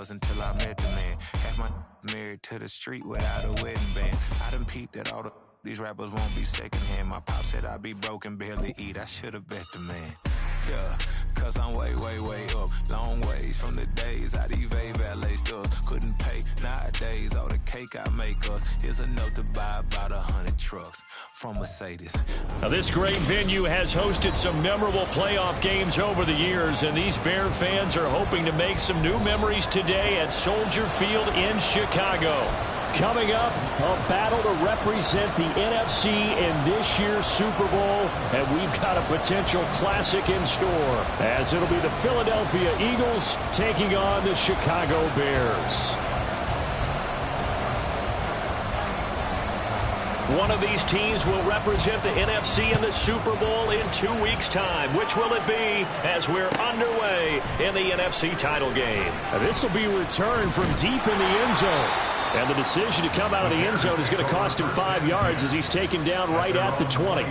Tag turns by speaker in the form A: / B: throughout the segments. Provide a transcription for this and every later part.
A: was until I met the man. Half my married to the street without a wedding band. I done peeped that all these rappers won't be secondhand. My pop said I'd be broke and barely eat. I should've bet the man. Yeah, cause I'm way, way, way up. Long ways from the days I evade valet stores. Couldn't pay nowadays. All the cake I make us is enough to buy about 100 trucks from Mercedes.
B: Now, this great venue has hosted some memorable playoff games over the years, and these Bear fans are hoping to make some new memories today at Soldier Field in Chicago. Coming up, a battle to represent the NFC in this year's Super Bowl, and we've got a potential classic in store, as it'll be the Philadelphia Eagles taking on the Chicago Bears. One of these teams will represent the NFC in the Super Bowl in 2 weeks' time. Which will it be as we're underway in the NFC title game? This will be returned from deep in the end zone. And the decision to come out of the end zone is going to cost him 5 yards as he's taken down right at the 20.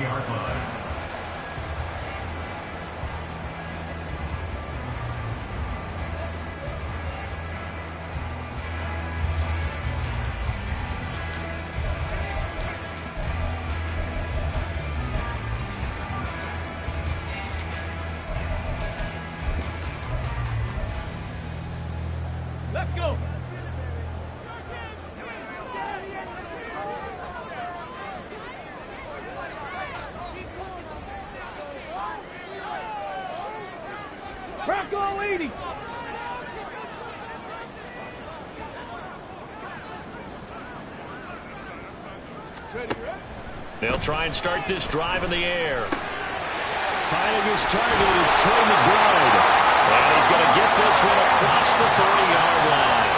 C: Let's go. Bronco 80.
B: They'll try and start this drive in the air. Finding his target is Trey McBride. And he's going to get this one across the 30-yard line.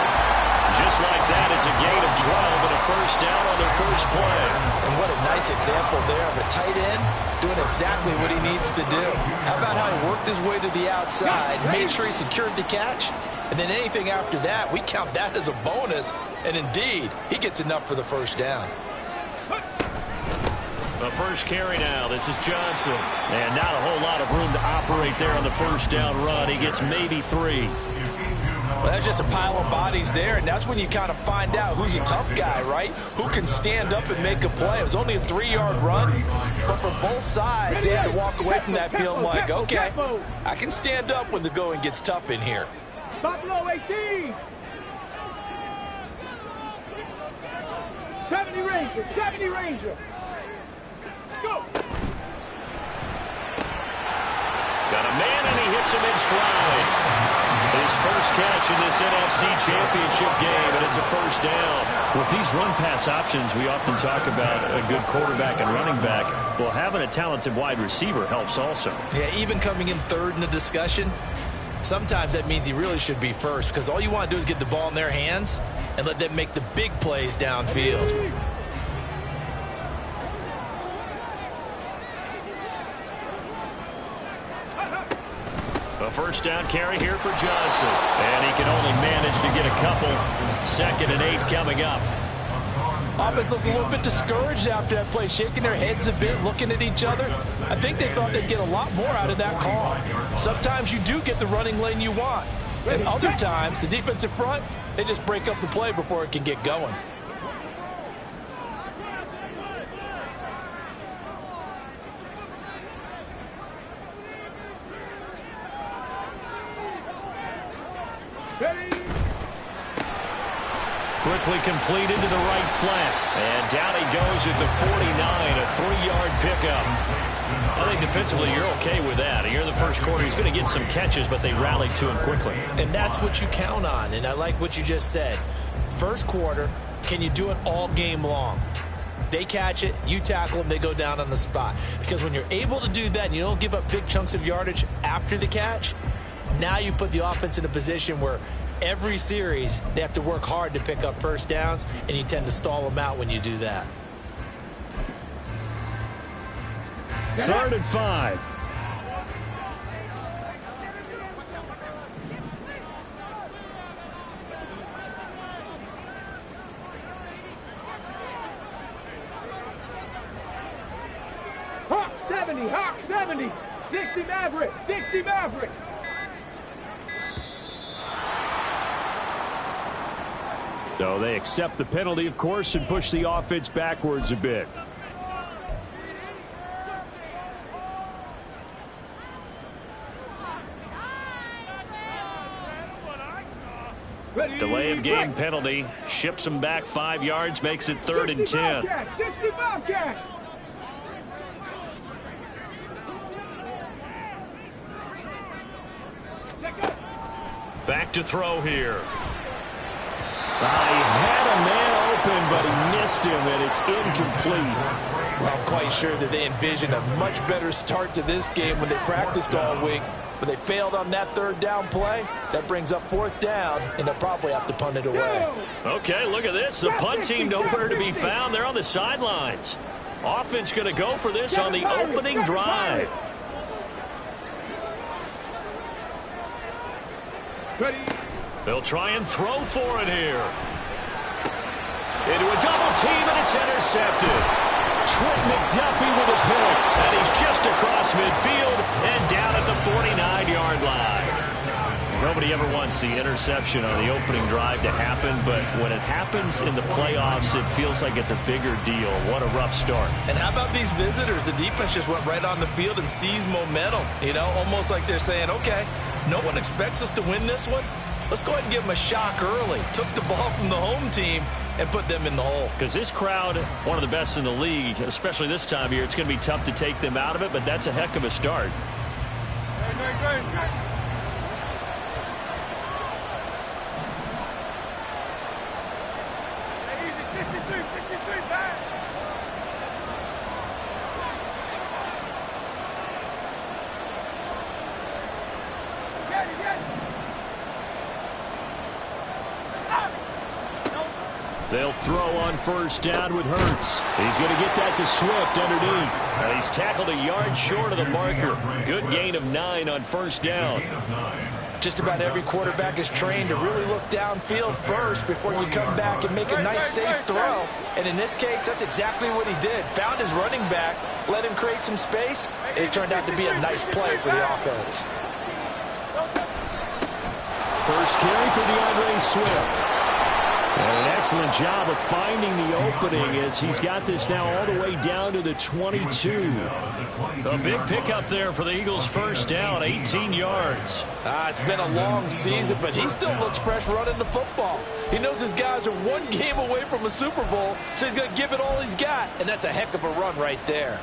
B: Just like that, it's a gain of 12 and a first down on their first play.
D: And what a nice example there of a tight end doing exactly what he needs to do. How about how he worked his way to the outside, made sure he secured the catch, and then anything after that, we count that as a bonus. And indeed, he gets enough for the first down.
B: The first carry now. This is Johnson. And not a whole lot of room to operate there on the first down run. He gets maybe 3.
D: Well, that's just a pile of bodies there, and that's when you kind of find out who's a tough guy, right? Who can stand up and make a play. It was only a 3-yard run, but for both sides, they had to walk away from that feeling like, okay, I can stand up when the going gets tough in here.
C: Buffalo 18. 70 Ranger, 70 Ranger. Go.
B: Got a man, and he hits him in stride. His first catch in this NFC Championship game, and it's a first down. With these run-pass options, we often talk about a good quarterback and running back. Well, having a talented wide receiver helps also.
D: Yeah, even coming in third in the discussion, sometimes that means he really should be first, because all you want to do is get the ball in their hands and let them make the big plays downfield.
B: A first down carry here for Johnson. And he can only manage to get a couple. 2nd and 8 coming up.
D: Offense looked a little bit discouraged after that play, shaking their heads a bit, looking at each other. I think they thought they'd get a lot more out of that call. Sometimes you do get the running lane you want. And other times, the defensive front, they just break up the play before it can get going.
B: Quickly completed to the right flat. And down he goes at the 49, a 3-yard pickup. I think defensively you're okay with that. Here in the first quarter, he's going to get some catches, but they rallied to him quickly.
D: And that's what you count on, and I like what you just said. First quarter, can you do it all game long? They catch it, you tackle them, they go down on the spot. Because when you're able to do that and you don't give up big chunks of yardage after the catch, now you put the offense in a position where every series they have to work hard to pick up first downs, and you tend to stall them out when you do that.
B: 3rd and 5.
C: Hawk 70, Hawk 70. 60 Maverick, 60 Maverick.
B: So they accept the penalty, of course, and push the offense backwards a bit. Delay of game penalty. Ships them back 5 yards, makes it 3rd and 10. Back to throw here. He had a man open, but he missed him, and it's incomplete.
D: Well, I'm quite sure that they envisioned a much better start to this game when they practiced all week. But they failed on that 3rd down play. That brings up 4th down, and they'll probably have to punt it away.
B: Okay, look at this. The punt team nowhere to be found. They're on the sidelines. Offense going to go for this on the opening drive. They'll try and throw for it here. Into a double team, and it's intercepted. Trent McDuffie with a pick, and he's just across midfield and down at the 49-yard line. Nobody ever wants the interception on the opening drive to happen, but when it happens in the playoffs, it feels like it's a bigger deal. What a rough start.
D: And how about these visitors? The defense just went right on the field and seized momentum. You know, almost like they're saying, okay, no one expects us to win this one. Let's go ahead and give them a shock early. Took the ball from the home team and put them in the hole.
B: Because this crowd, one of the best in the league, especially this time of year, it's going to be tough to take them out of it, but that's a heck of a start. They'll throw on 1st down with Hurts. He's going to get that to Swift underneath. And he's tackled a yard short of the marker. Good gain of 9 on 1st down.
D: Just about every quarterback is trained to really look downfield first before you come back and make a nice, safe throw. And in this case, that's exactly what he did. Found his running back, let him create some space, and it turned out to be a nice play for the offense.
B: First carry for DeAndre Swift. And an excellent job of finding the opening as he's got this now all the way down to the 22. A big pickup there for the Eagles' 1st down, 18 yards.
D: It's been a long season, but he still looks fresh running the football. He knows his guys are 1 game away from a Super Bowl, so he's going to give it all he's got, and that's a heck of a run right there.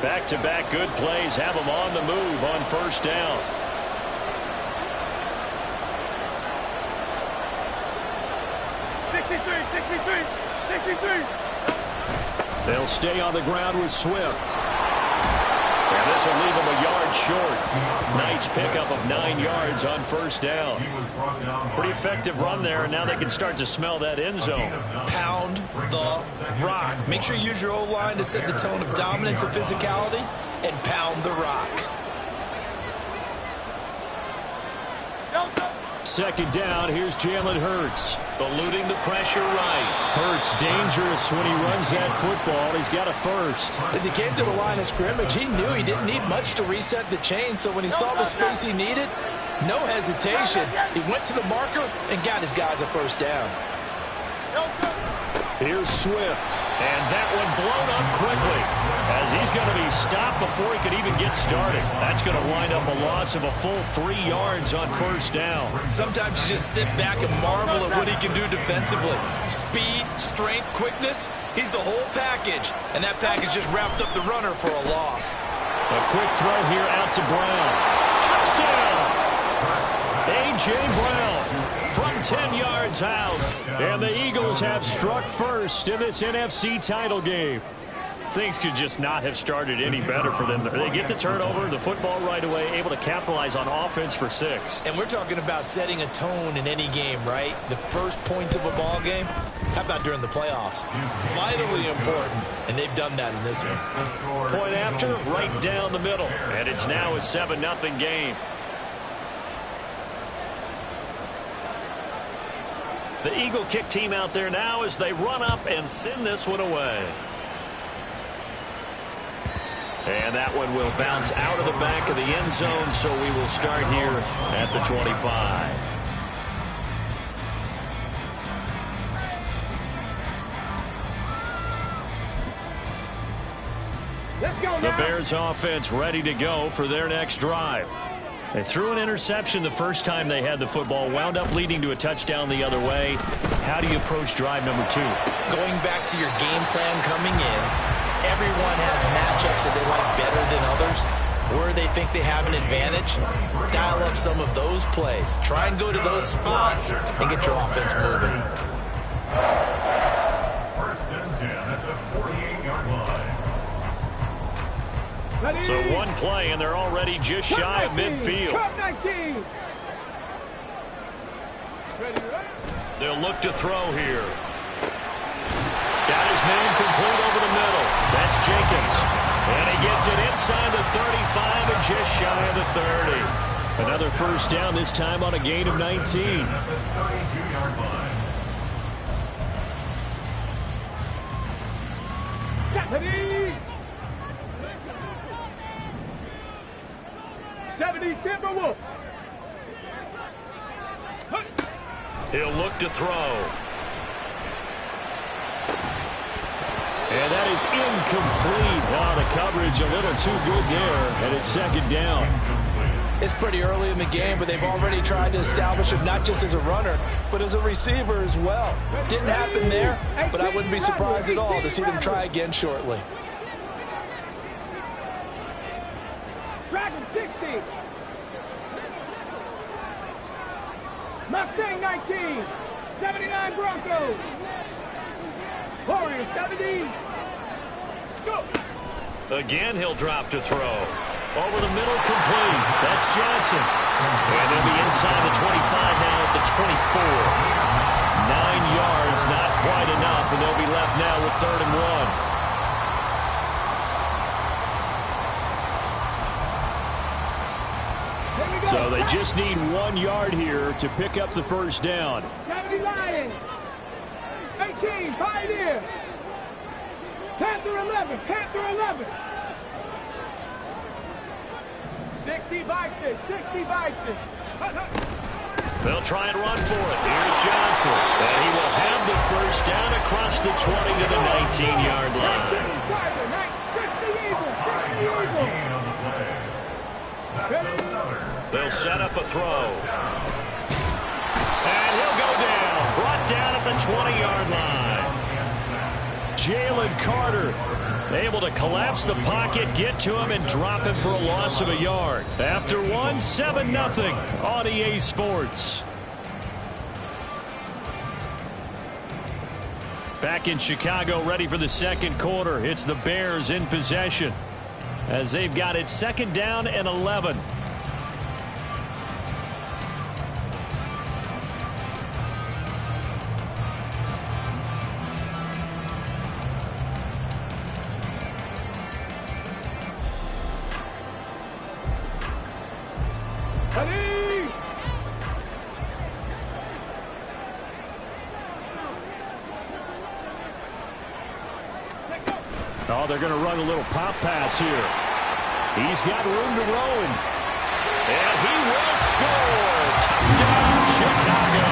B: Back-to-back good plays have him on the move on 1st down. They'll stay on the ground with Swift. And this will leave him a yard short. Nice pickup of 9 yards on 1st down. Pretty effective run there, and now they can start to smell that end zone.
D: Pound the rock. Make sure you use your O-line to set the tone of dominance and physicality, and pound the rock.
B: 2nd down, here's Jalen Hurts. Eluding the pressure right. Hurts dangerous when he runs that football. He's got a 1st.
D: As he came to the line of scrimmage, he knew he didn't need much to reset the chain, so when he saw the space he needed, no hesitation. He went to the marker and got his guys a 1st down.
B: Here's Swift, and that one blown up quickly as he's going to be stopped before he could even get started. That's going to wind up a loss of a full 3 yards on 1st down. Sometimes you just sit back and marvel at what he can do defensively. Speed, strength, quickness, he's the whole package, and that package just wrapped up the runner for a loss. A quick throw here out to Brown. Touchdown! A.J. Brown from 10 yards out. And the Eagles have struck first in this NFC title game. Things could just not have started any better for them. They get the turnover, the football right away, able to capitalize on offense for 6. And we're talking about setting a tone in any game, right? The first points of a ball game. How about during the playoffs? Vitally important, and they've done that in this one. Point after, right down the middle. And it's now a 7-0 game. The Eagle kick team out there now as they run up and send this one away. And that one will bounce out of the back of the end zone, so we will start here at the 25. The Bears offense ready to go for their next drive. They threw an interception the first time they had the football, wound up leading to a touchdown the other way. How do you approach drive number 2?
D: Going back to your game plan coming in, everyone has matchups that they like better than others. Where they think they have an advantage, dial up some of those plays. Try and go to those spots and get your offense moving.
E: First and 10 at the 48-yard line.
B: So one play, and they're already just shy of midfield. They'll look to throw here. Got his man complete over the middle. That's Jenkins. And he gets it inside the 35 and just shy of the 30. Another first down, this time on a gain of 19.
E: At the 32-yard line.
C: 70 Timberwolves.
B: He'll look to throw. And that is incomplete. Oh, the coverage a little too good there, and it's second down.
D: It's pretty early in the game, but they've already tried to establish him not just as a runner, but as a receiver as well. Didn't happen there, but I wouldn't be surprised at all to see them try again shortly.
C: Dragon 60. Mustang 19. 79 Broncos. Warriors 70. Go.
B: Again, he'll drop to throw. Over the middle, complete. That's Johnson. And they'll be inside the 25 now at the 24. 9 yards, not quite enough, and they'll be left now with 3rd and 1. So they just need 1 yard here to pick up the first down.
C: 70 Lions. 18 Pioneer. Panther 11. Panther 11. 60 Bison. 60 Bison.
B: They'll try and run for it. Here's Johnson. And he will have the first down across the 20 to the 19-yard line.
C: 60 Eagle.
B: They'll set up a throw. And he'll go down. Brought down at the 20-yard line. Jalen Carter able to collapse the pocket, get to him, and drop him for a loss of a yard. After one, 7-0 on EA Sports. Back in Chicago, ready for the second quarter. It's the Bears in possession as they've got it 2nd down and 11. Oh, they're going to run a little pop pass here. He's got room to roam. And he will score. Touchdown, Chicago.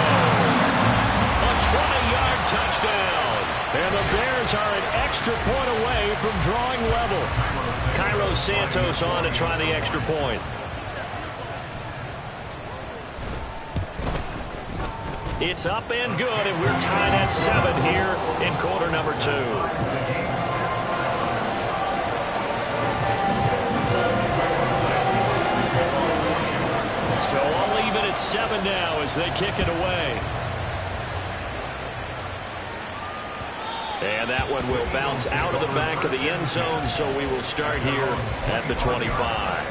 B: A 20-yard touchdown. And the Bears are an extra point away from drawing level. Cairo Santos on to try the extra point. It's up and good, and we're tied at 7 here in quarter number 2. So all even at 7 now as they kick it away. And that one will bounce out of the back of the end zone, so we will start here at the 25.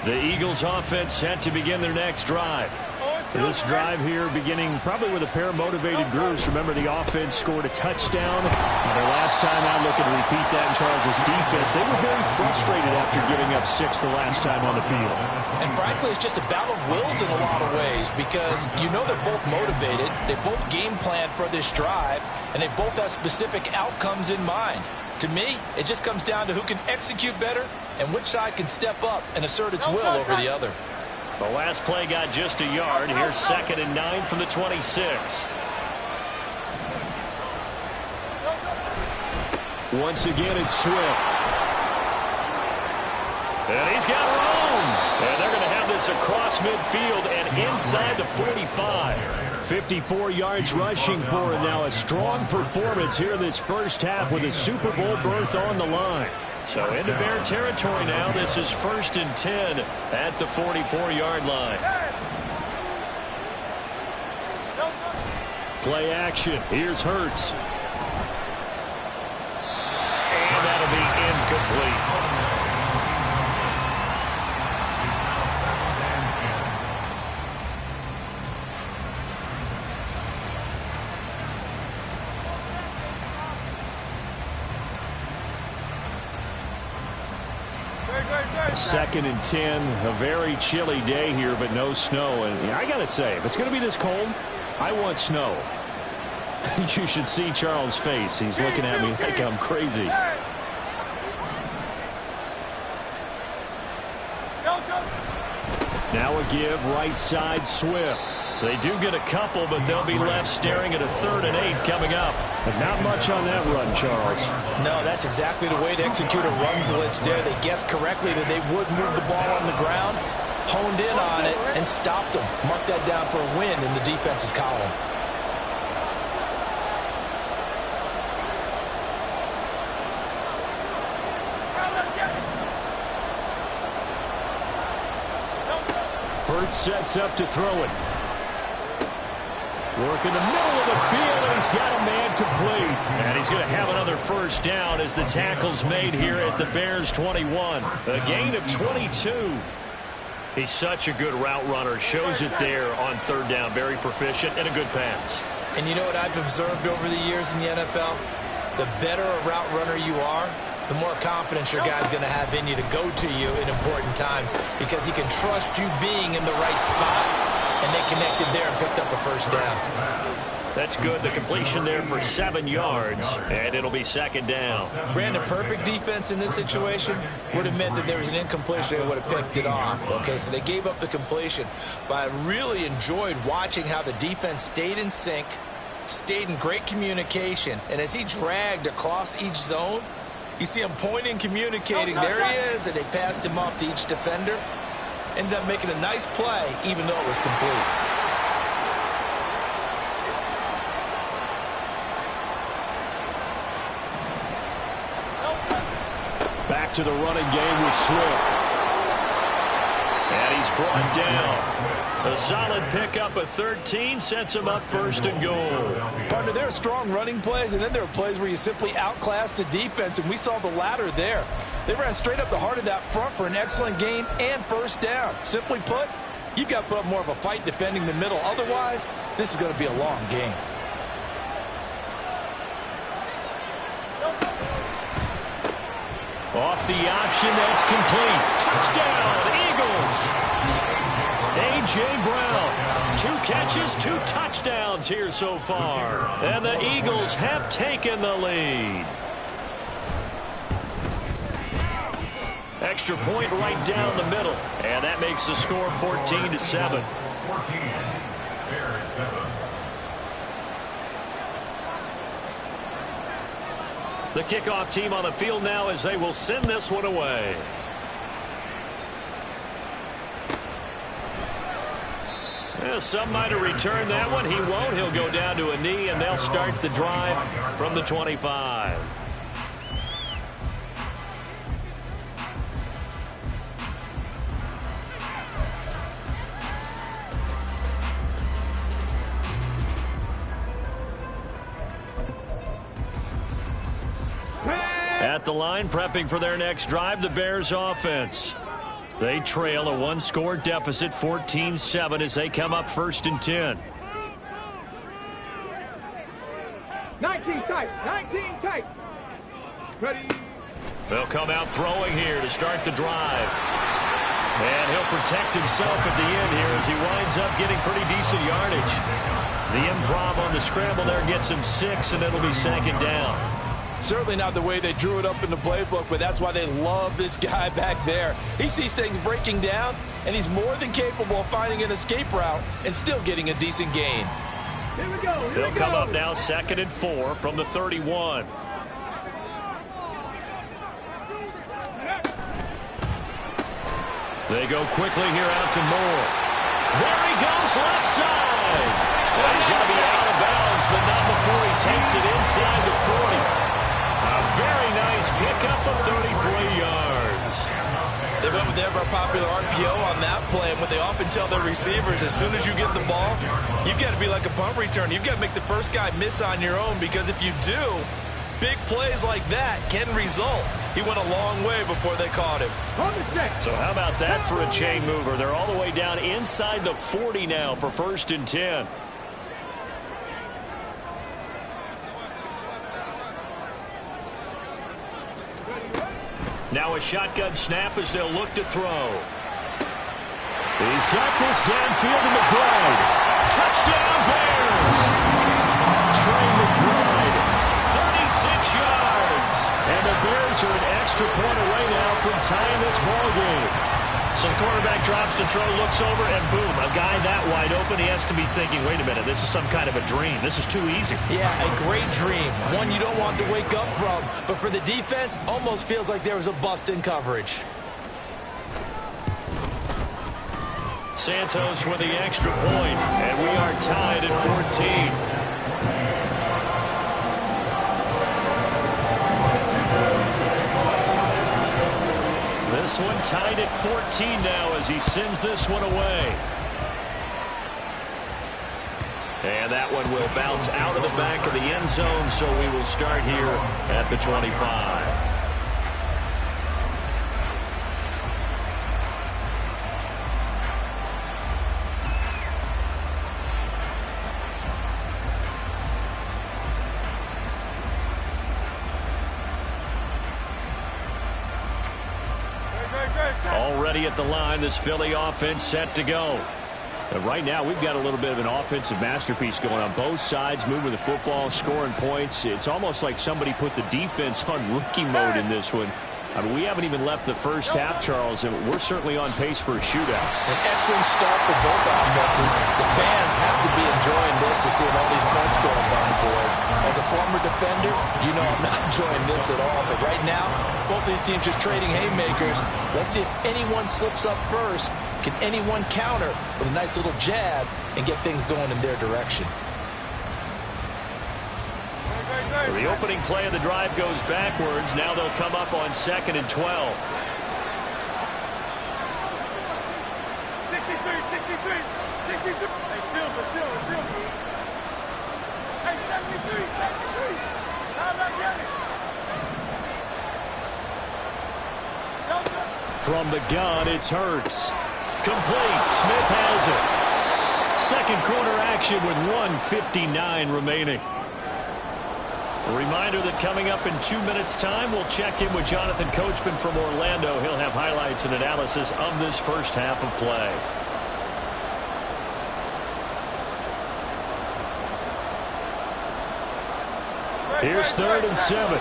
B: The Eagles offense set to begin their next drive. This drive here beginning probably with a pair of motivated groups. Remember, the offense scored a touchdown. The last time I look and repeat that in Charles' defense, they were very frustrated after giving up 6 the last time on the field.
D: And frankly, it's just a battle of wills in a lot of ways because you know they're both motivated. They both game plan for this drive, and they both have specific outcomes in mind. To me, it just comes down to who can execute better and which side can step up and assert its will over the other.
B: The last play got just a yard. Here's 2nd and 9 from the 26. Once again, it's Swift. And he's got room. And they're going to have this across midfield and inside the 45. 54 yards rushing for him now. A strong performance here this first half with a Super Bowl berth on the line. So into Bear territory now. This is 1st and 10 at the 44-yard line. Play action. Here's Hurts. And that'll be incomplete. Second and 10, a very chilly day here, but no snow. And I got to say, if it's going to be this cold, I want snow. You should see Charles' face. He's looking at me like I'm crazy. Now a give, right side, Swift. They do get a couple, but they'll be left staring at a 3rd and 8 coming up. But not much on that run, Charles.
D: No, that's exactly the way to execute a run blitz there. They guessed correctly that they would move the ball on the ground, honed in on it, and stopped them. Mark that down for a win in the defense's column.
B: Hurts sets up to throw it. Work in the middle of the field, and he's got a man complete. And he's going to have another first down as the tackle's made here at the Bears 21. A gain of 22. He's such a good route runner. Shows it there on 3rd down. Very proficient and a good pass.
D: And you know what I've observed over the years in the NFL? The better a route runner you are, the more confidence your guy's going to have in you to go to you in important times because he can trust you being in the right spot. And they connected there and picked up a first down.
B: That's good. The completion there for 7 yards, and it'll be 2nd down.
D: Brandon, perfect defense in this situation would have meant that there was an incompletion and would have picked it off. Okay, so they gave up the completion. But I really enjoyed watching how the defense stayed in sync, stayed in great communication, and as he dragged across each zone, you see him pointing, communicating. There he is, and they passed him off to each defender. Ended up making a nice play, even though it was complete.
B: Back to the running game with Swift. And he's brought down. A solid pickup of 13 sets him up 1st and goal.
F: Partner, there are strong running plays, and then there are plays where you simply outclass the defense, and we saw the latter there. They ran straight up the heart of that front for an excellent gain and first down. Simply put, you've got to put up more of a fight defending the middle. Otherwise, this is going to be a long game.
B: Off the option, that's complete. Touchdown, Eagles. A.J. Brown, 2 catches, 2 touchdowns here so far. And the Eagles have taken the lead. Extra point right down the middle. And that makes the score 14-7.
E: 14, Bears 7.
B: The kickoff team on the field now as they will send this one away. Some might have returned that one. He won't. He'll go down to a knee, and they'll start the drive from the 25. At the line, prepping for their next drive, the Bears offense. They trail a 1-score deficit, 14-7, as they come up 1st and 10.
C: 19 tight, 19 tight. Ready.
B: They'll come out throwing here to start the drive. And he'll protect himself at the end here as he winds up getting pretty decent yardage. The improv on the scramble there gets him 6, and it'll be 2nd down.
F: Certainly not the way they drew it up in the playbook, but that's why they love this guy back there. He sees things breaking down, and he's more than capable of finding an escape route and still getting a decent gain.
C: Here we go.
B: They'll come up now 2nd and 4 from the 31. They go quickly here out to Moore. There he goes, left side. Well, he's going to be out of bounds, but not before he takes it inside the 40. A very nice pickup of 33 yards.
D: They went with their popular RPO on that play, and what they often tell their receivers, as soon as you get the ball, you've got to be like a punt return. You've got to make the first guy miss on your own, because if you do, big plays like that can result. He went a long way before they caught him.
B: So how about that for a chain mover? They're all the way down inside the 40 now for 1st and 10. Now a shotgun snap as they'll look to throw. He's got this downfield to McBride. Touchdown Bears! Trey McBride, 36 yards. And the Bears are an extra point away now from tying this ball game. So the quarterback drops to throw, looks over, and boom, a guy that wide open, he has to be thinking, wait a minute, this is some kind of a dream. This is too easy.
D: Yeah, a great dream. One you don't want to wake up from. But for the defense, almost feels like there was a bust in coverage.
B: Santos with the extra point, and we are tied at 14. This one tied at 14 now as he sends this one away. And that one will bounce out of the back of the end zone, so we will start here at the 25. Already at the line, this Philly offense set to go. And right now, we've got a little bit of an offensive masterpiece going on both sides, moving the football, scoring points. It's almost like somebody put the defense on rookie mode in this one. I mean, we haven't even left the first half, Charles, and we're certainly on pace for a shootout.
F: An excellent start for both offenses. The fans have to be enjoying this to see all these points going on the board. As a former defender, you know I'm not enjoying this at all. But right now, both these teams just trading haymakers. Let's see if anyone slips up first. Can anyone counter with a nice little jab and get things going in their direction?
B: The opening play of the drive goes backwards. Now they'll come up on 2nd and 12.
C: 63, 63, 63. Hey, Silver. Hey, 73, 73. How about get it?
B: From the gun, it's Hurts. Complete. Smith has it. Second quarter action with 1:59 remaining. A reminder that coming up in 2 minutes' time, we'll check in with Jonathan Coachman from Orlando. He'll have highlights and analysis of this first half of play. Here's 3rd and 7.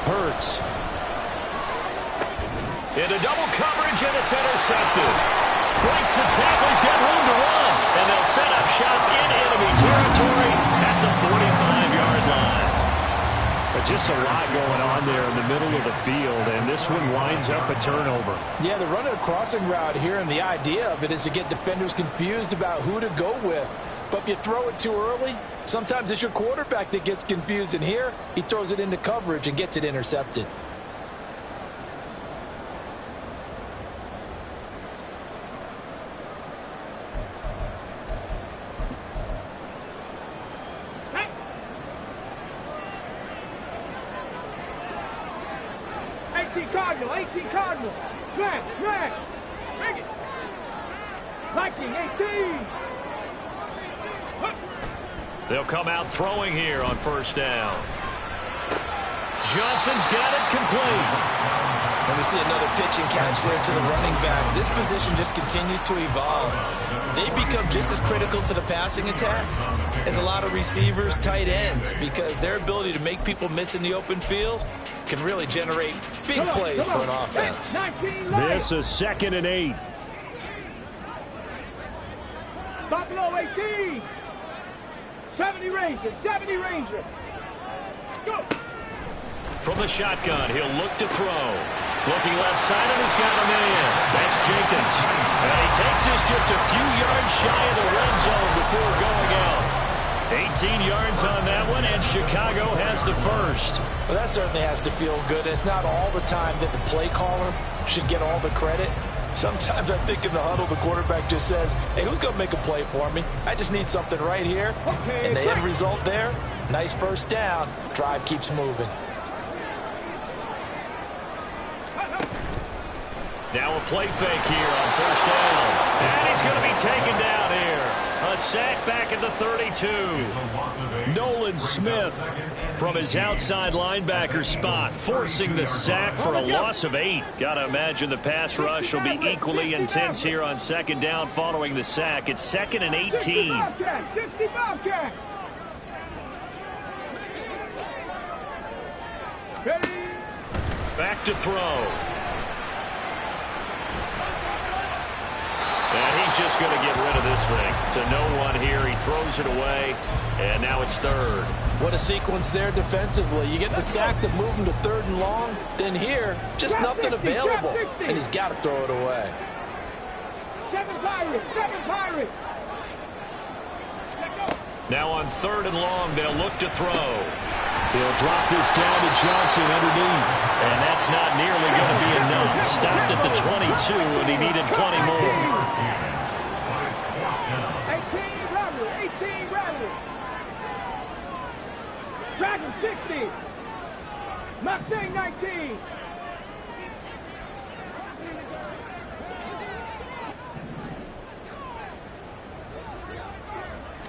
B: Hurts. Into double coverage, and it's intercepted. Breaks the tackle. He's got room to run. And they'll set up shop in enemy territory at the 45-yard line. But just a lot going on there in the middle of the field, and this one winds up a turnover.
F: Yeah, they're running a crossing route here, and the idea of it is to get defenders confused about who to go with. But if you throw it too early, sometimes it's your quarterback that gets confused, and here he throws it into coverage and gets it intercepted.
C: Cardinal. Drag. Bring it. Liking 18.
B: They'll come out throwing here on 1st down. Johnson's got it complete.
D: And we see another pitch and catch there to the running back. This position just continues to evolve. They become just as critical to the passing attack as a lot of receivers, tight ends, because their ability to make people miss in the open field can really generate big plays for an offense.
B: This is 2nd and 8.
C: Buffalo 18. 70 Rangers. 70 Rangers. Go.
B: From the shotgun, he'll look to throw. Looking left side, and he's got a man. That's Jenkins. And he takes this just a few yards shy of the red zone before going out. 18 yards on that one, and Chicago has the first.
F: Well, that certainly has to feel good. It's not all the time that the play caller should get all the credit. Sometimes I think in the huddle, the quarterback just says, hey, who's going to make a play for me? I just need something right here.
C: Okay,
F: and the end result there, nice first down. Drive keeps moving.
B: Now a play fake here on first down. And he's going to be taken down here. A sack back at the 32. Nolan Smith from his outside linebacker spot, forcing the sack for a loss of 8. Got to imagine the pass rush will be equally intense here on 2nd down following the sack. It's 2nd and 18.
C: 60 Bobcat.
B: Back to throw. And he's just going to get rid of this thing to no one here. He throws it away, and now it's 3rd.
F: What a sequence there defensively. You get the sack to move him to 3rd and long. Then here, just nothing available. And he's got to throw it away.
C: 7 Pirates. 7 Pirates.
B: Now on 3rd and long, they'll look to throw. He'll drop this down to Johnson underneath. And that's not nearly going to be enough. Stopped at the 22, and he needed plenty more.
C: 18 Rattler. 18 Rattler. Dragon 60. Mustang 19.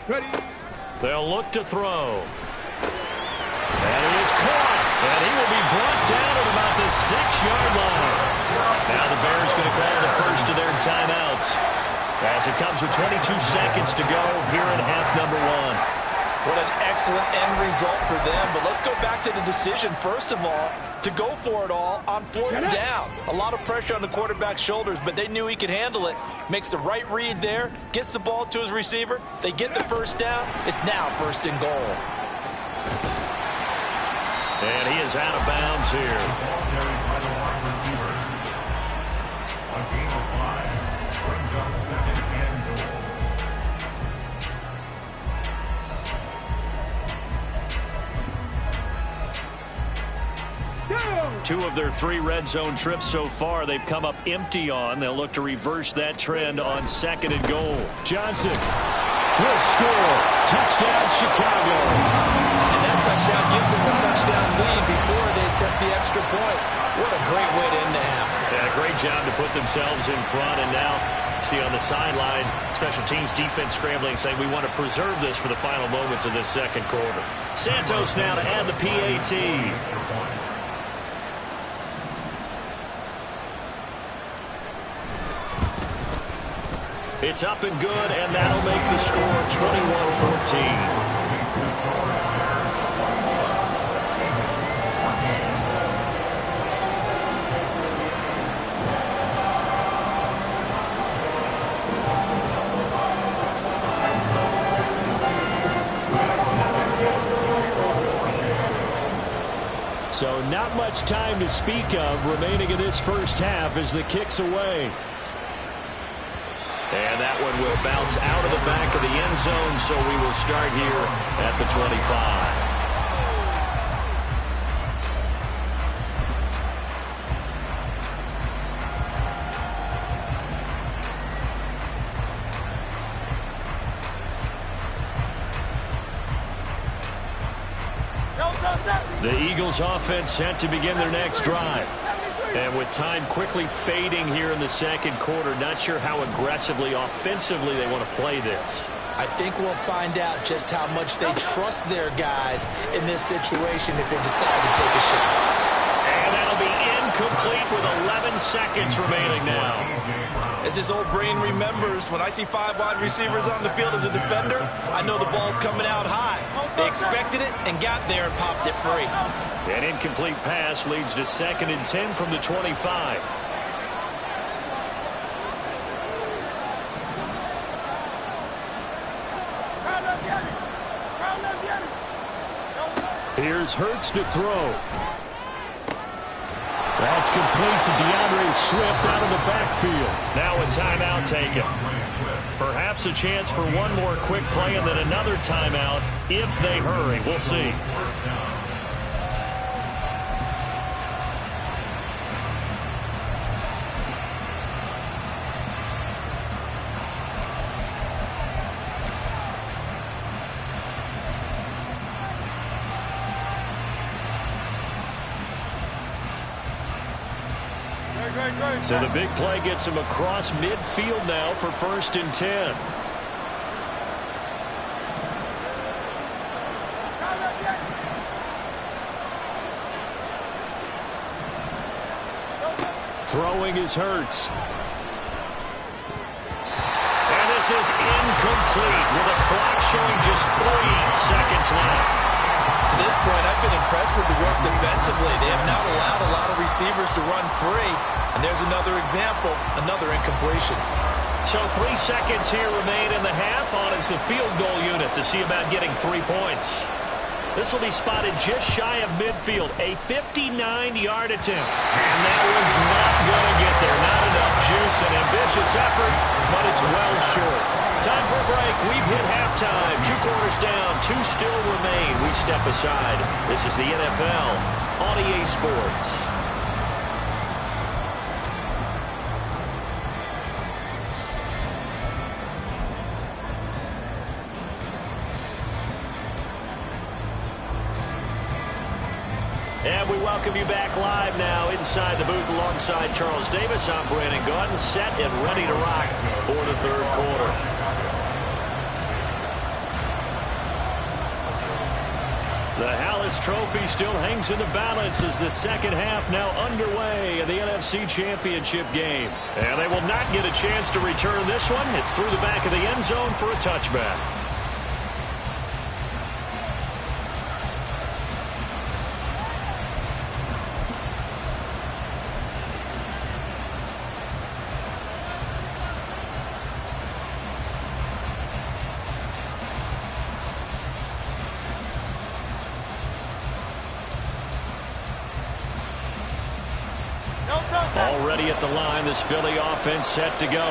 C: Ready.
B: They'll look to throw. And he is caught. And he will be brought down at about the 6-yard line. Now the Bears going to call the first of their timeouts as it comes with 22 seconds to go here in half number 1.
F: What an excellent end result for them. But let's go back to the decision, first of all, to go for it all on 4th down. A lot of pressure on the quarterback's shoulders, but they knew he could handle it. Makes the right read there, gets the ball to his receiver. They get the first down. It's now 1st and goal.
B: And he is out of bounds here.
E: A gain of 5 brings up 2nd and goal.
B: 2 of their 3 red zone trips so far they've come up empty on. They'll look to reverse that trend on 2nd and goal. Johnson will score. Touchdown, Chicago.
D: And that touchdown gives them a touchdown lead before they attempt the extra point. What a great way to end the half.
B: Yeah, great job to put themselves in front. And now, see on the sideline, special teams defense scrambling, saying we want to preserve this for the final moments of this 2nd quarter. Santos now to add the PAT. It's up and good, and that'll make the score 21-14. So not much time to speak of remaining in this first half as the kick's away. And that one will bounce out of the back of the end zone, so we will start here at the 25. The Eagles offense set to begin their next drive. And with time quickly fading here in the 2nd quarter, not sure how aggressively, offensively they want to play this.
D: I think we'll find out just how much they trust their guys in this situation if they decide to take a shot.
B: And that'll be incomplete point with 11 seconds remaining now.
D: As his old brain remembers, when I see 5 wide receivers on the field as a defender, I know the ball's coming out high. They expected it and got there and popped it free.
B: An incomplete pass leads to 2nd and 10 from the 25. Here's Hurts to throw. That's complete to DeAndre Swift out of the backfield. Now a timeout taken. Perhaps a chance for one more quick play and then another timeout if they hurry. We'll see. So the big play gets him across midfield now for 1st and 10. Throwing is Hurts. And this is incomplete with a clock showing just 3 seconds left.
D: To this point, I've been impressed with the work defensively. They have not allowed a lot of receivers to run free. And there's another example, another incompletion.
B: So 3 seconds here remain in the half. On is the field goal unit to see about getting 3 points. This will be spotted just shy of midfield. A 59-yard attempt. And that one's not going to get there. Not enough juice. An ambitious effort, but it's well short. Time for a break. We've hit halftime. 2 quarters down. 2 still remain. We step aside. This is the NFL on EA Sports. And we welcome you back live now inside the booth alongside Charles Davis. I'm Brandon Gaudin, set and ready to rock for the 3rd quarter. The Hallis Trophy still hangs in the balance as the 2nd half now underway in the NFC Championship game. And they will not get a chance to return this one. It's through the back of the end zone for a touchback. Already at the line, this Philly offense set to go.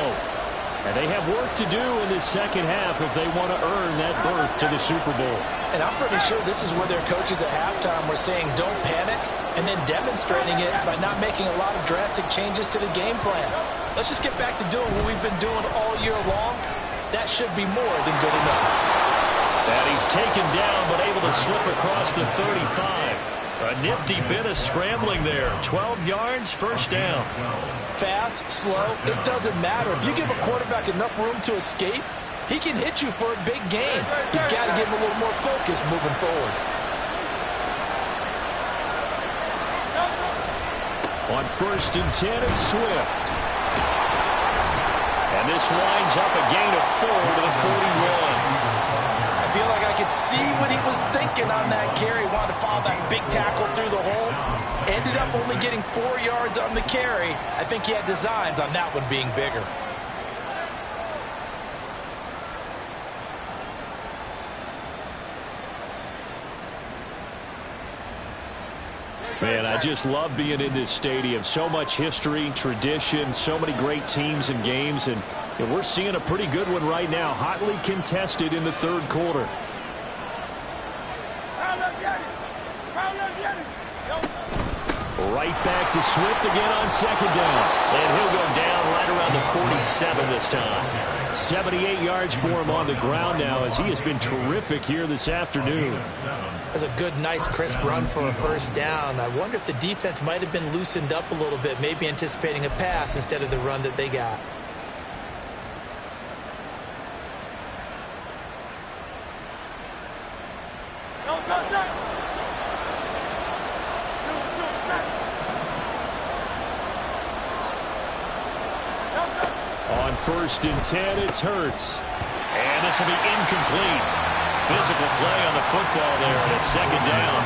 B: And they have work to do in this 2nd half if they want to earn that berth to the Super Bowl.
F: And I'm pretty sure this is where their coaches at halftime were saying don't panic and then demonstrating it by not making a lot of drastic changes to the game plan. Let's just get back to doing what we've been doing all year long. That should be more than good enough.
B: And he's taken down but able to slip across the 35. A nifty bit of scrambling there. 12 yards, 1st down.
F: Fast, slow, it doesn't matter. If you give a quarterback enough room to escape, he can hit you for a big gain. You've got to give him a little more focus moving forward.
B: On 1st and 10, it's Swift. And this winds up a gain of 4 to the 41.
F: I feel like I could see what he was thinking on that carry. Wanted to follow that big tackle through the hole. Ended up only getting 4 yards on the carry. I think he had designs on that one being bigger.
B: Man, I just love being in this stadium. So much history, tradition, so many great teams and games. And we're seeing a pretty good one right now. Hotly contested in the 3rd quarter. Right back to Swift again on 2nd down. And he'll go down right around the 47 this time. 78 yards for him on the ground now as he has been terrific here this afternoon.
D: That's a good, nice, crisp run for a 1st down. I wonder if the defense might have been loosened up a little bit, maybe anticipating a pass instead of the run that they got.
B: on 1st and 10, it's Hurts. And this will be incomplete. Physical play on the football there, and it's 2nd down.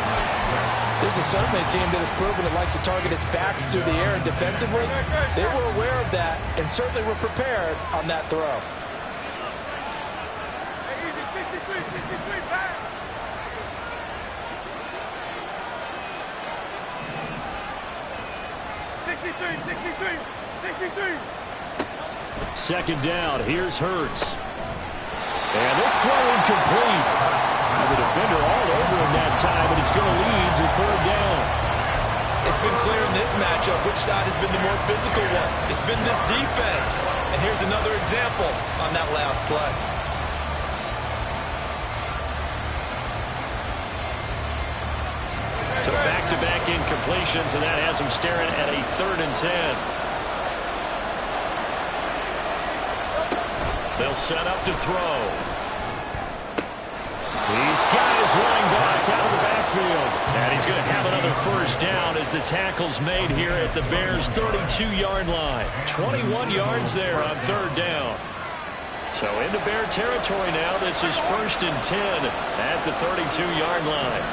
F: This is certainly a team that has proven it likes to target its backs through the air and defensively. They were aware of that and certainly were prepared on that throw.
B: Second down, here's Hurts. And this throw incomplete. The defender all over him that time, and it's going to lead to 3rd down.
D: It's been clear in this matchup which side has been the more physical one. It's been this defense. And here's another example on that last play.
B: So back-to-back incompletions, and that has him staring at a 3rd and 10. They'll set up to throw. He's got his running back out of the backfield. And he's going to have another 1st down as the tackle's made here at the Bears' 32-yard line. 21 yards there on 3rd down. So into Bear territory now. This is 1st and 10 at the 32-yard line.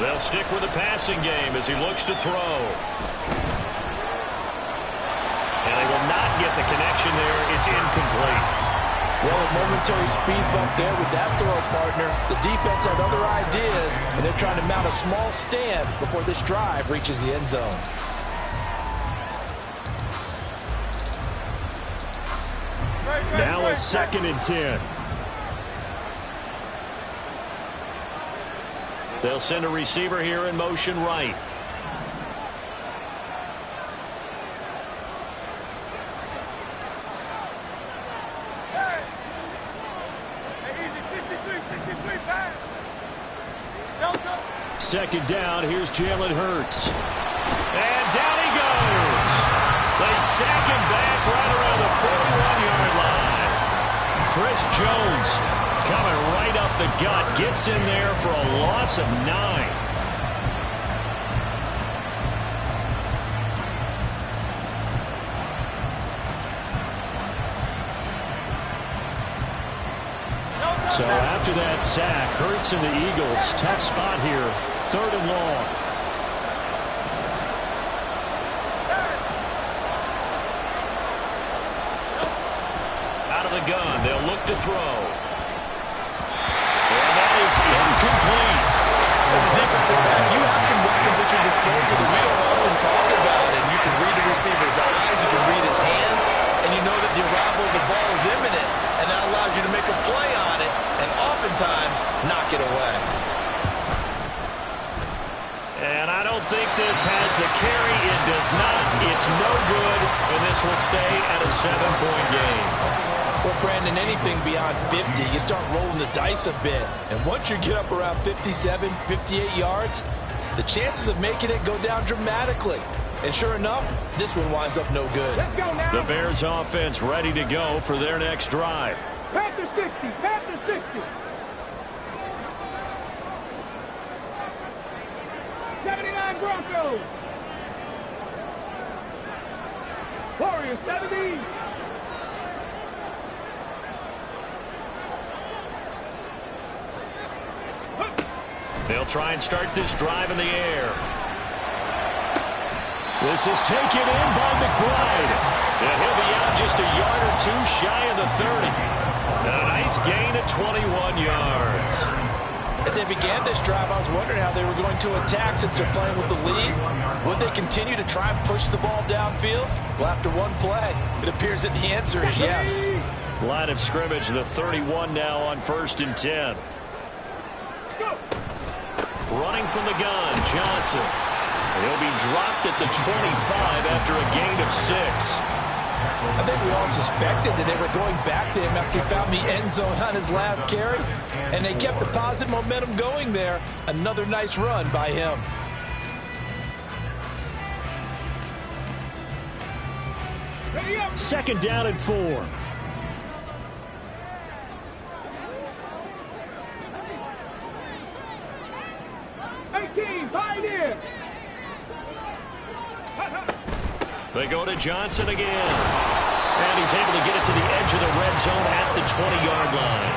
B: They'll stick with the passing game as he looks to throw. And they will not get the connection there. It's incomplete.
F: Well, a momentary speed bump there with that throw, partner. The defense had other ideas, and they're trying to mount a small stand before this drive reaches the end zone.
B: Now a 2nd and 10. They'll send a receiver here in motion right. Second down, here's Jalen Hurts. And down he goes. They sack him back right around the 41-yard line. Chris Jones coming right up the gut, gets in there for a loss of 9. So after that sack, Hurts and the Eagles, tough spot here, 3rd and long. Out of the gun, they'll look to throw. And that is incomplete.
D: As a defensive back, you have some weapons at your disposal that we don't often talk about. And you can read the receiver's eyes, you can read his hands, and you know that the arrival of the ball is imminent. And that allows you to make a play on it and oftentimes knock it away.
B: And I don't think this has the carry. It does not. It's no good, and this will stay at a 7-point game.
F: Well, Brandon, anything beyond 50, you start rolling the dice a bit. And once you get up around 57, 58 yards, the chances of making it go down dramatically. And sure enough, this one winds up no good.
C: Let's go now.
B: The Bears offense ready to go for their next drive.
C: Panther 60. Panther 60. 79 Broncos. Warriors 70.
B: They'll try and start this drive in the air. This is taken in by McBride. And he'll be out just a yard or two shy of the 30. And a nice gain of 21 yards.
F: As they began this drive, I was wondering how they were going to attack since they're playing with the lead. Would they continue to try and push the ball downfield? Well, after one play, it appears that the answer is yes.
B: Line of scrimmage, the 31 now on 1st and 10. Running from the gun, Johnson. He'll be dropped at the 25 after a gain of 6.
F: I think we all suspected that they were going back to him after he found the end zone on his last carry, and they kept the positive momentum going there. Another nice run by him.
B: Second down and 4. They go to Johnson again. And he's able to get it to the edge of the red zone at the 20-yard line.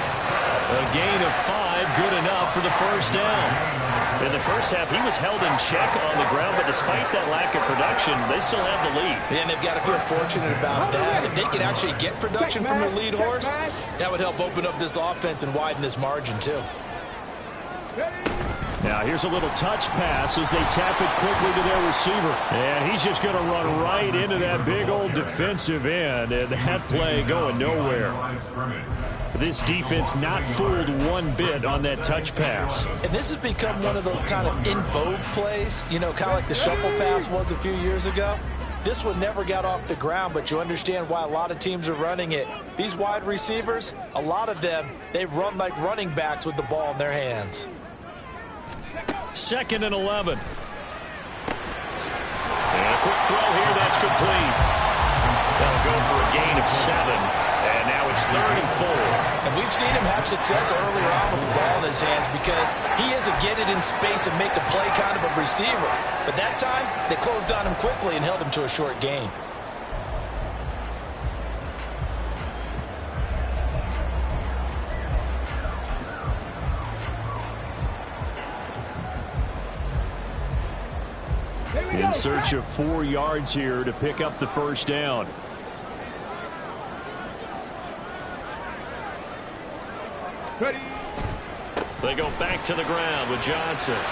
B: A gain of 5, good enough for the first down. In the first half, he was held in check on the ground, but despite that lack of production, they still have the lead.
D: And they've got to feel fortunate about that. If they can actually get production from their lead horse, that would help open up this offense and widen this margin, too.
B: Now here's a little touch pass as they tap it quickly to their receiver. And he's just going to run right into that big old defensive end, and that play going nowhere. This defense not fooled one bit on that touch pass.
F: And this has become one of those kind of in vogue plays, you know, kind of like the shuffle pass was a few years ago. This one never got off the ground, but you understand why a lot of teams are running it. These wide receivers, a lot of them, they run like running backs with the ball in their hands.
B: 2nd and 11. And a quick throw here, that's complete. That'll go for a gain of 7. And now it's 3rd and 4.
F: And we've seen him have success earlier on with the ball in his hands because he is a get it in space and make a play kind of a receiver. But that time, they closed on him quickly and held him to a short gain.
B: In search of 4 yards here to pick up the first down. They go back to the ground with Johnson. And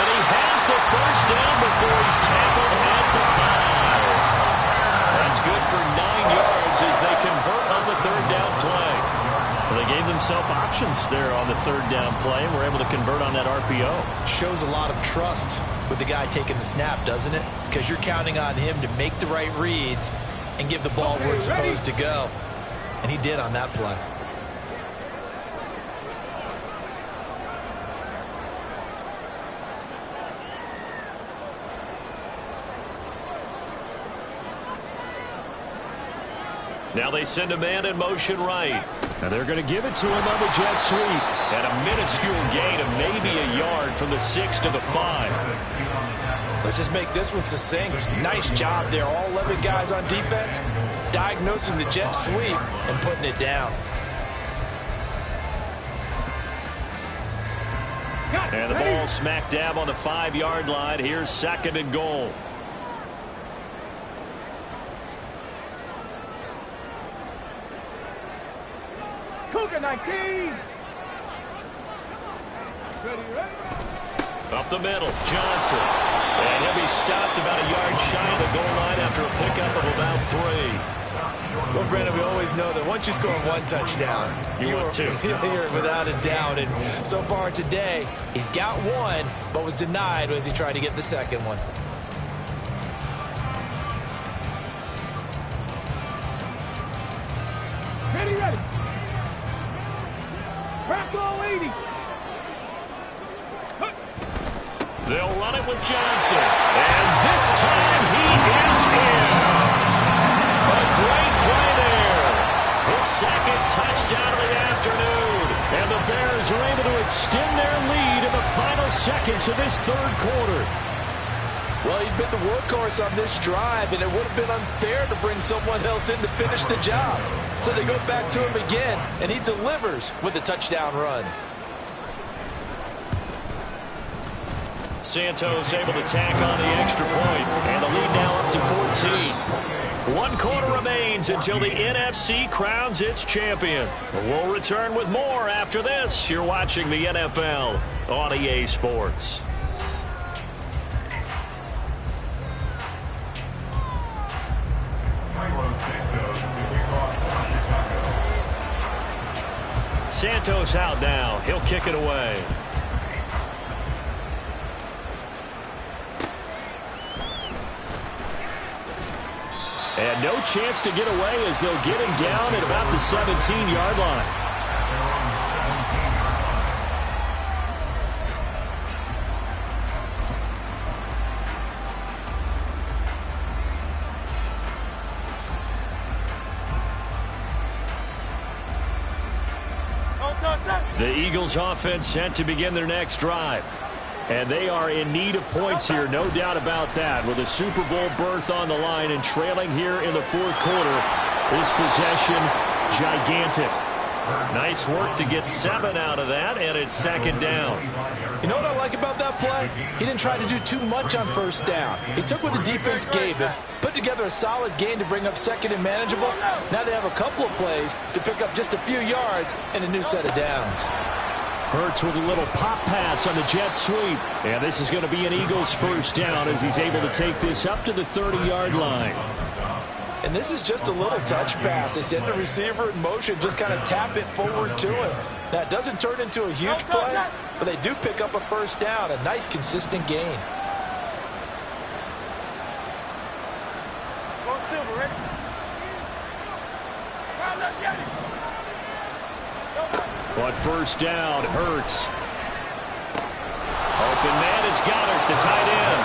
B: he has the first down before he's tackled at the 5. That's good for 9 yards as they convert on the 3rd down play. Well, they gave themselves options there on the 3rd down play and were able to convert on that RPO.
D: Shows a lot of trust with the guy taking the snap, doesn't it? Because you're counting on him to make the right reads and give the ball where it's supposed to go. And he did on that play.
B: Now they send a man in motion right. And they're going to give it to him on the jet sweep. And a minuscule gain of maybe a yard from the 6 to the 5.
F: Let's just make this one succinct. Nice job there. All 11 guys on defense diagnosing the jet sweep and putting it down.
B: And the ball smack dab on the 5-yard line. Here's 2nd and goal.
C: Cougar 19.
B: Up the middle, Johnson. And he'll be stopped about a yard shy of the goal line after a pickup of about 3.
D: Well, Brandon, we always know that once you score 1 touchdown,
B: you're
D: without a doubt. And so far today, he's got 1, but was denied as he tried to get the 2nd one.
C: Ready. Crack all 80.
B: They'll run it with Johnson. And this time he is in. A great play there. His 2nd touchdown of the afternoon. And the Bears are able to extend their lead in the final seconds of this 3rd quarter.
F: Well, he'd been the workhorse on this drive, and it would have been unfair to bring someone else in to finish the job. So they go back to him again, and he delivers with a touchdown run.
B: Santos able to tack on the extra point, and the lead now up to 14. 1 quarter remains until the NFC crowns its champion. We'll return with more after this. You're watching the NFL on EA Sports. Santos out now. He'll kick it away. And no chance to get away as they'll get him down at about the 17-yard line. The Eagles offense set to begin their next drive. And they are in need of points here, no doubt about that. With a Super Bowl berth on the line and trailing here in the fourth quarter, this possession gigantic. Nice work to get 7 out of that, and it's second down.
F: You know what I like about that play? He didn't try to do too much on first down. He took what the defense gave him, put together a solid gain to bring up second and manageable. Now they have a couple of plays to pick up just a few yards and a new set of downs.
B: Hurts with a little pop pass on the jet sweep. And this is going to be an Eagles first down as he's able to take this up to the 30-yard line.
F: And this is just a little touch pass. They send the receiver in motion, just kind of tap it forward to him. That doesn't turn into a huge play, but they do pick up a first down, a nice consistent gain.
B: On first down, Hurts. Open man is Goddard, the tight end.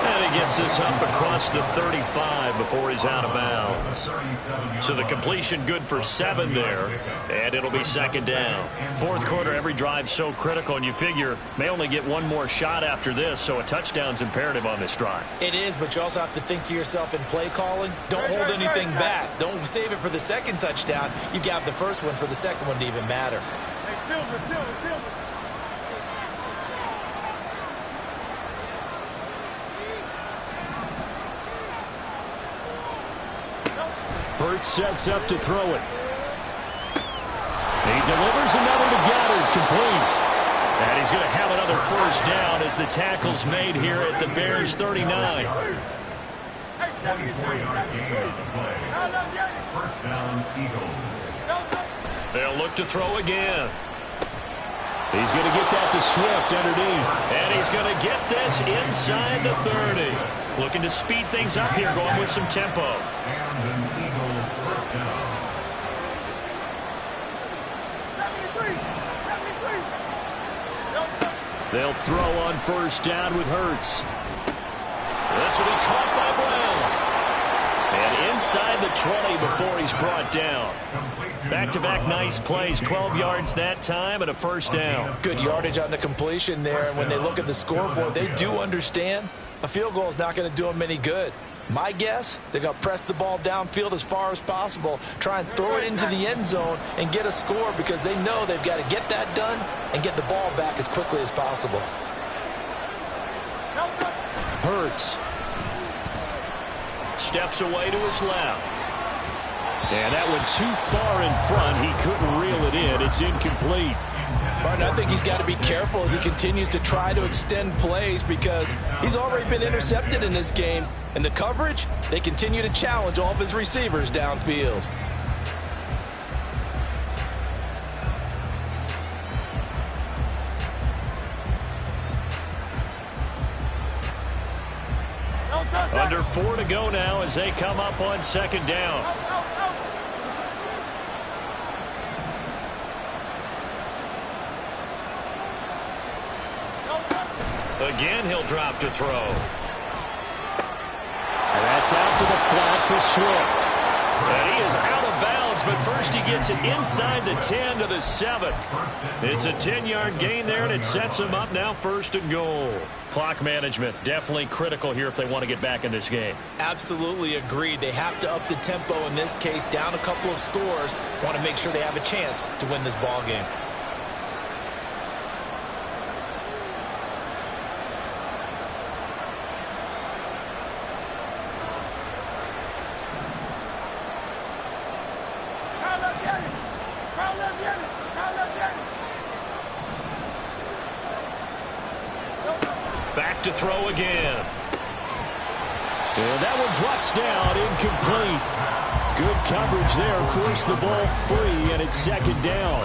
B: And he gets this up across the 35 before he's out of bounds. So the completion good for 7 there, and it'll be second down. Fourth quarter, every drive so critical, and you figure may only get one more shot after this, so a touchdown's imperative on this drive.
D: It is, but you also have to think to yourself in play calling, don't hold anything back. Don't save it for the second touchdown. You got the first one for the second one to even matter.
B: Hurts sets up to throw it. He delivers another to Goddard, complete. And he's going to have another first down as the tackle's made here at the Bears' 39.
E: 24-yard gain on the play. First down, Eagles.
B: They'll look to throw again. He's going to get that to Swift underneath. And he's going to get this inside the 30. Looking to speed things up here, going with some tempo.
E: And an Eagle first down.
B: They'll throw on first down with Hurts. This will be caught by Brown. And inside the 20 before he's brought down. Back-to-back nice plays, 12 yards that time and a first down.
F: Good yardage on the completion there, and when they look at the scoreboard, they do understand a field goal is not going to do them any good. My guess, they're going to press the ball downfield as far as possible, try and throw it into the end zone and get a score because they know they've got to get that done and get the ball back as quickly as possible.
B: Hurts steps away to his left. And that went too far in front. He couldn't reel it in. It's incomplete.
F: Martin, I think he's got to be careful as he continues to try to extend plays because he's already been intercepted in this game. And the coverage, they continue to challenge all of his receivers downfield.
B: Under 4 to go now as they come up on second down. Again, he'll drop to throw. And that's out to the flat for Swift. And he is out of bounds, but first he gets it inside the 10 to the 7. It's a 10-yard gain there, and it sets him up now first and goal. Clock management, definitely critical here if they want to get back in this game.
D: Absolutely agreed. They have to up the tempo in this case, down a couple of scores. Want to make sure they have a chance to win this ball game.
B: Back to throw again. And that one drops down, incomplete. Good coverage there, forced the ball free, and it's second down.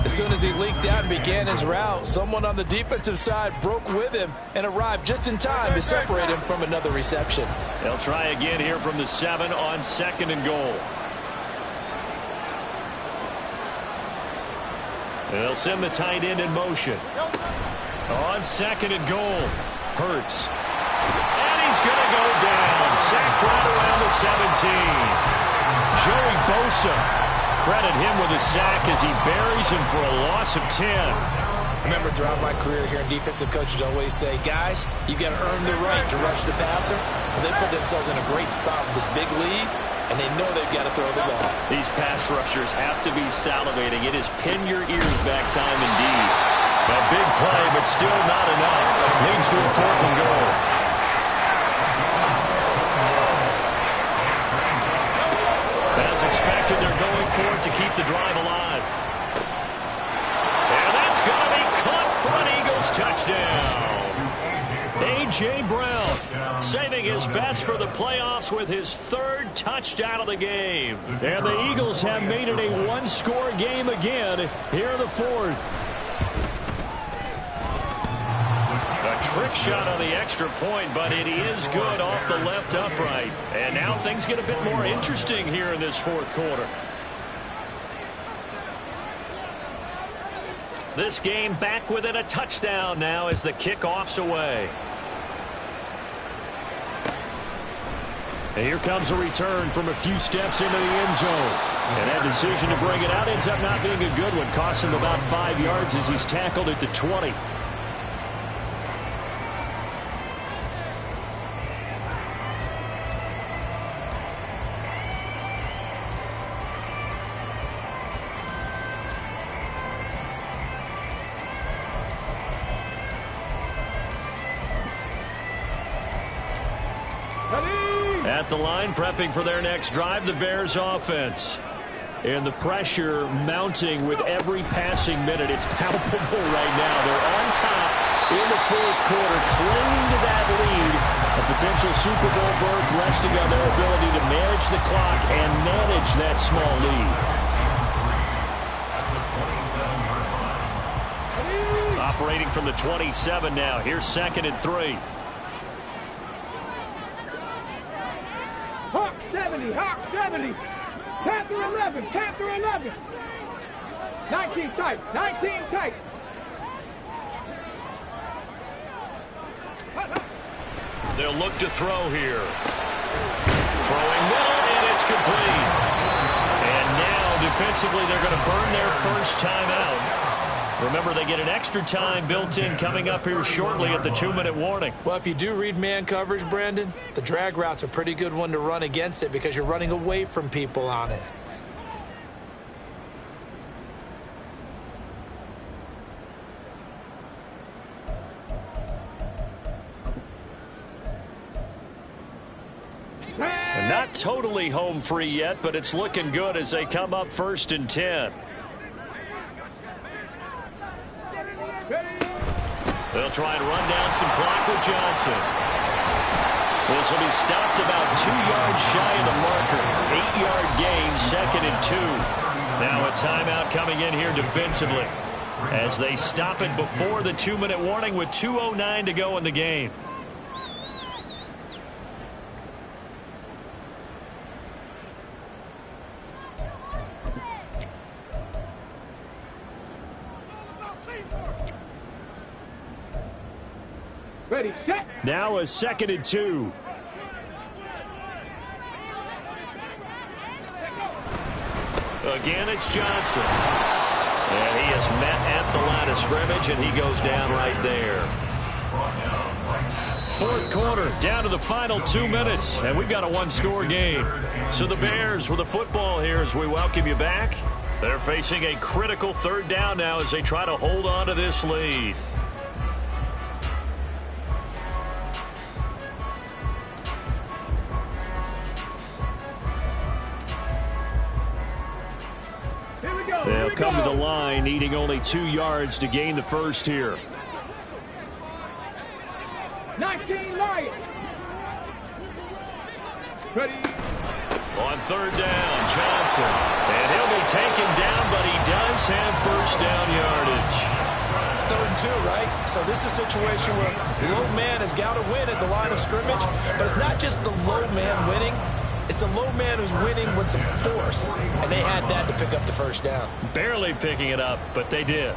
F: As soon as he leaked out and began his route, someone on the defensive side broke with him and arrived just in time to separate him from another reception.
B: They'll try again here from the 7 on second and goal. They'll send the tight end in motion. On second and goal, Hurts. And he's going to go down. Sacked right around the 17. Joey Bosa, credit him with a sack as he buries him for a loss of 10.
D: Remember, throughout my career here in defensive coaches always say, guys, you got to earn the right to rush the passer. Well, they put themselves in a great spot with this big lead, and they know they've got to throw the ball.
B: These pass rushers have to be salivating. It is pin your ears back time indeed. A big play, but still not enough. Leads to a 4th and goal. As expected, they're going for it to keep the drive alive. And that's going to be caught for an Eagles touchdown. A.J. Brown saving his best for the playoffs with his 3rd touchdown of the game. And the Eagles have made it a one-score game again here in the 4th. A trick shot on the extra point, but it is good off the left upright. And now things get a bit more interesting here in this 4th quarter. This game back within a touchdown now as the kickoff's away. And here comes a return from a few steps into the end zone. And that decision to bring it out ends up not being a good one. Costs him about 5 yards as he's tackled at the 20. At the line, prepping for their next drive, the Bears offense. And the pressure mounting with every passing minute. It's palpable right now. They're on top in the 4th quarter, clinging to that lead. A potential Super Bowl berth resting on their ability to manage the clock and manage that small lead. Operating from the 27 now. Here's 2nd and 3.
C: Hawk 70, Hawk 70. Panther 11, Panther 11. 19 tight, 19 tight.
B: They'll look to throw here. Throwing middle, and it's complete. And now, defensively, they're going to burn their first time out. Remember, they get an extra time built in coming up here shortly at the 2-minute warning.
D: Well, if you do read man coverage, Brandon, the drag route's a pretty good one to run against it because you're running away from people on it.
B: And not totally home free yet, but it's looking good as they come up 1st and 10. They'll try and run down some clock with Johnson. This will be stopped about 2 yards shy of the marker. 8-yard gain, 2nd and 2. Now a timeout coming in here defensively as they stop it before the 2-minute warning with 2:09 to go in the game.
C: Ready, set.
B: Now a 2nd and 2. Again, it's Johnson. And he is met at the line of scrimmage, and he goes down right there. 4th quarter, down to the final 2 minutes, and we've got a one-score game. So the Bears with the football here as we welcome you back. They're facing a critical 3rd down now as they try to hold on to this lead. They'll come to the line, needing only 2 yards to gain the first here.
C: 19 Lions. Ready.
B: On 3rd down, Johnson. And he'll be taken down, but he does have 1st down yardage.
D: 3rd and 2, right? So this is a situation where low man has got to win at the line of scrimmage, but it's not just the low man winning. It's the low man who's winning with some force, and they had that to pick up the 1st down.
B: Barely picking it up, but they did.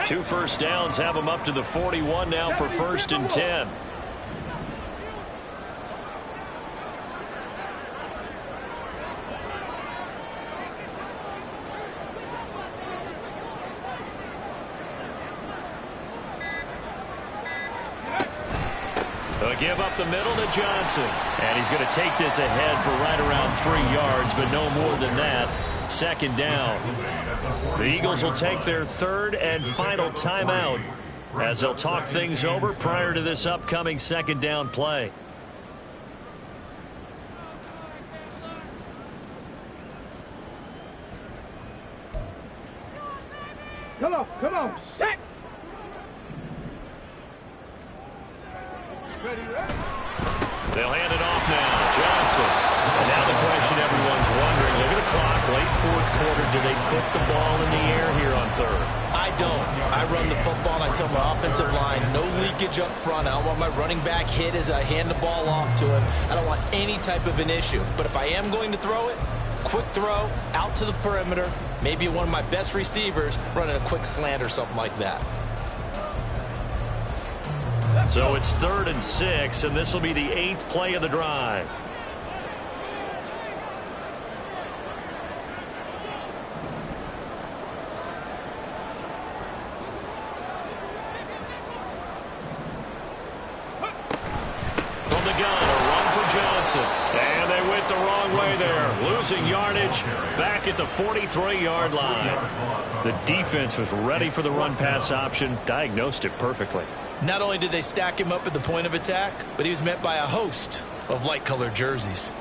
B: 2 first downs have them up to the 41 now for 1st and 10. They'll give up the middle to Johnson. And he's going to take this ahead for right around 3 yards, but no more than that. 2nd down. The Eagles will take their 3rd and final timeout as they'll talk things over prior to this upcoming 2nd down play.
C: Come on, set.
B: They'll hand it off now. Johnson. And now the question everyone's wondering, look at the clock, late 4th quarter. Do they put the ball in the air here on 3rd?
D: I don't. I run the football and I tell my offensive line, no leakage up front. I don't want my running back hit as I hand the ball off to him. I don't want any type of an issue. But if I am going to throw it, quick throw, out to the perimeter, maybe one of my best receivers running a quick slant or something like that.
B: So it's 3rd and 6, and this will be the 8th play of the drive. From the gun, a run for Johnson. And they went the wrong way there. Losing yardage back at the 43-yard line. The defense was ready for the run-pass option, diagnosed it perfectly.
D: Not only did they stack him up at the point of attack, but he was met by a host of light-colored jerseys.